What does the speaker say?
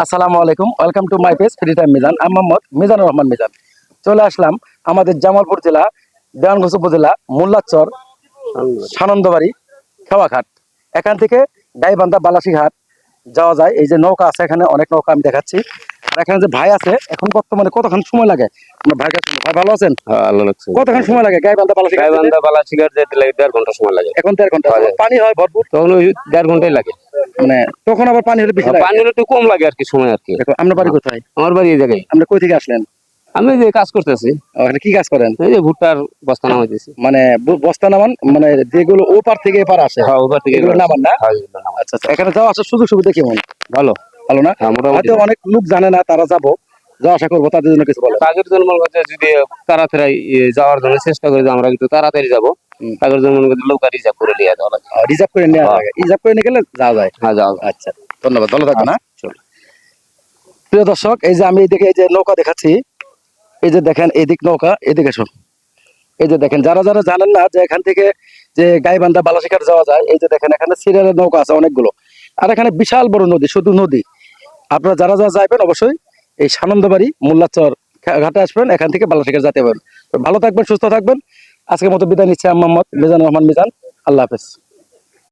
আসসালামু আলাইকুম, welcome to my page free time Mizan. আমি মোহাম্মদ মিজানুর রহমান মিজান। চলে আসলাম আমাদের জামালপুর জেলা দেওয়ানগঞ্জ উপজেলা মোল্লাচর সানন্দবাড়ি খেওয়াঘাট। এখান থেকে গাইবান্ধা বালাসীঘাট যাওয়া যায়। এই যে নৌকা আছে, এখানে অনেক নৌকা আমি দেখাচ্ছি। আর এখানে যে ভাই আছে, এখন বর্তমানে কতক্ষণ সময় লাগে? আপনার ভাই কাছে ভাই ভালো আছেন? ভালো লাগছে। কতক্ষণ সময় লাগে গাইবান্ধা বালাসীঘাট? গাইবান্ধা বালাসীঘাট যেতে লাগে 1.5 ঘন্টা সময় লাগে। এখন 1.5 ঘন্টা। পানি হয় ভরপুর? তখন ওই 1.5 ঘন্টাই লাগে। মানে তখন আবার পানি হলে বেশি লাগে? পানি হলে একটু কম লাগে আর কি সময় আর কি। দেখো, আপনার বাড়ি কোথায়? আমার বাড়ি এই জায়গায়। আপনি কই থেকে আসলেন? আমি যে কাজ করতেছি। ওখানে কি কাজ করেন? এই যে ভুট্টার বস্তা নামাইতেছি। মানে বস্তা নামান, মানে যেগুলো ওপার থেকে এপার আসে হ্যাঁ, ওপার থেকে এগুলো নামান না? হ্যাঁ, এগুলো নামাই। আচ্ছা আচ্ছা। এখানে যাওয়া আসার সুযোগ সুবিধা কেমন? ভালো। ভালো না? হ্যাঁ, মোটামুটি হয়তো অনেক লোক জানে না, তারা যাবো, যাওয়া আশা করবো, তাদের জন্য কিছু বলো। কাজের জন্য মনে করছে যদি তাড়াতাড়ি যাওয়ার জন্য চেষ্টা করি যে আমরা কিন্তু তাড়াতাড়ি যাবো। কাজের জন্য মনে করছে লোকা রিজার্ভ করে নিয়ে যাওয়া লাগে। রিজার্ভ করে নেওয়া লাগে, রিজার্ভ করে নিয়ে গেলে যাওয়া যায়। হ্যাঁ, যাওয়া যায়। আচ্ছা, ধন্যবাদ, ভালো থাকবেন। না চলো। প্রিয় দর্শক, এই যে আমি এইদিকে এই যে নৌকা দেখাচ্ছি, এই যে দেখেন এদিক নৌকা, এদিকে শোন। এই যে দেখেন, যারা যারা জানেন না যে এখান থেকে যে গাইবান্ধা বালাসীঘাট যাওয়া যায়, এই যে দেখেন এখানে সিরিয়ালের নৌকা আছে অনেকগুলো। আর এখানে বিশাল বড় নদী, শুধু নদী। আপনারা যারা যারা যাবেন অবশ্যই এই সানন্দবাড়ি মোল্লাচর ঘাটে আসবেন, এখান থেকে বালাসীঘাট যেতে পারবেন। তো ভালো থাকবেন, সুস্থ থাকবেন। আজকের মতো বিদায় নিচ্ছে আমি মোহাম্মদ মিজানুর রহমান মিজান। আল্লাহ হাফেজ।